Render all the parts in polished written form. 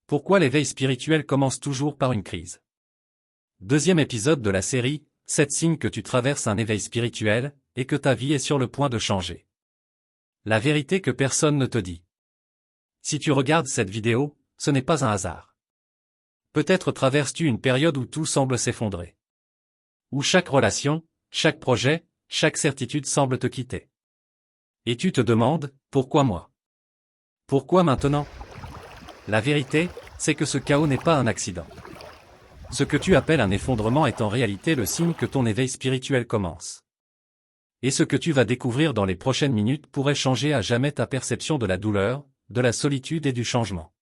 Pourquoi l'éveil spirituel commence toujours par une crise? Deuxième épisode de la série, 7 signes que tu traverses un éveil spirituel, et que ta vie est sur le point de changer. La vérité que personne ne te dit. Si tu regardes cette vidéo, ce n'est pas un hasard. Peut-être traverses-tu une période où tout semble s'effondrer. Où chaque relation, chaque projet, chaque certitude semble te quitter. Et tu te demandes, pourquoi moi? Pourquoi maintenant? La vérité, c'est que ce chaos n'est pas un accident. Ce que tu appelles un effondrement est en réalité le signe que ton éveil spirituel commence. Et ce que tu vas découvrir dans les prochaines minutes pourrait changer à jamais ta perception de la douleur, de la solitude et du changement.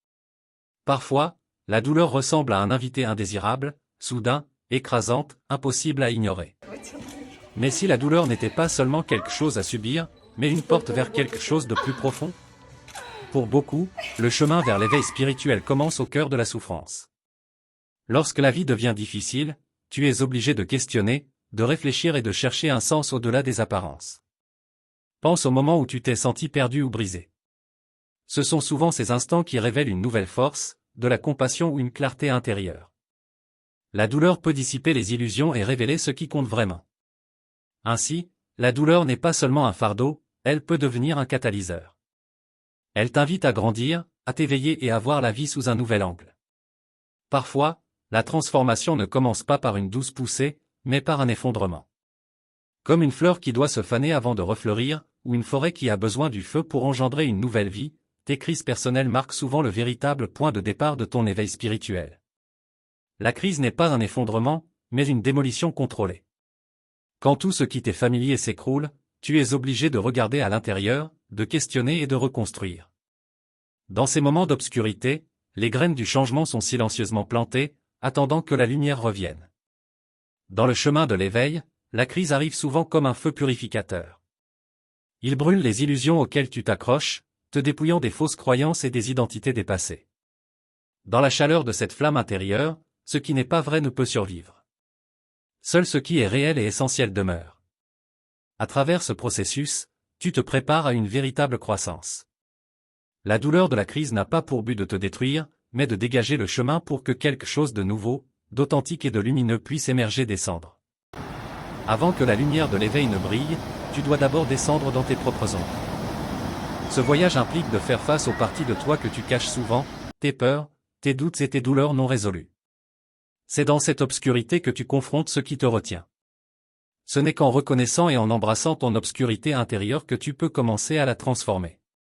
Parfois, la douleur ressemble à un invité indésirable, soudain, écrasante, impossible à ignorer. Mais si la douleur n'était pas seulement quelque chose à subir, mais une porte vers quelque chose de plus profond? Pour beaucoup, le chemin vers l'éveil spirituel commence au cœur de la souffrance. Lorsque la vie devient difficile, tu es obligé de questionner, de réfléchir et de chercher un sens au-delà des apparences. Pense au moment où tu t'es senti perdu ou brisé. Ce sont souvent ces instants qui révèlent une nouvelle force, de la compassion ou une clarté intérieure. La douleur peut dissiper les illusions et révéler ce qui compte vraiment. Ainsi, la douleur n'est pas seulement un fardeau, elle peut devenir un catalyseur. Elle t'invite à grandir, à t'éveiller et à voir la vie sous un nouvel angle. Parfois, la transformation ne commence pas par une douce poussée, mais par un effondrement. Comme une fleur qui doit se faner avant de refleurir, ou une forêt qui a besoin du feu pour engendrer une nouvelle vie, tes crises personnelles marquent souvent le véritable point de départ de ton éveil spirituel. La crise n'est pas un effondrement, mais une démolition contrôlée. Quand tout ce qui t'est familier s'écroule, tu es obligé de regarder à l'intérieur, de questionner et de reconstruire. Dans ces moments d'obscurité, les graines du changement sont silencieusement plantées, attendant que la lumière revienne. Dans le chemin de l'éveil, la crise arrive souvent comme un feu purificateur. Il brûle les illusions auxquelles tu t'accroches, te dépouillant des fausses croyances et des identités dépassées. Dans la chaleur de cette flamme intérieure, ce qui n'est pas vrai ne peut survivre. Seul ce qui est réel et essentiel demeure. À travers ce processus, tu te prépares à une véritable croissance. La douleur de la crise n'a pas pour but de te détruire, mais de dégager le chemin pour que quelque chose de nouveau, d'authentique et de lumineux puisse émerger des cendres. Avant que la lumière de l'éveil ne brille, tu dois d'abord descendre dans tes propres ombres. Ce voyage implique de faire face aux parties de toi que tu caches souvent, tes peurs, tes doutes et tes douleurs non résolues. C'est dans cette obscurité que tu confrontes ce qui te retient. Ce n'est qu'en reconnaissant et en embrassant ton obscurité intérieure que tu peux commencer à la transformer.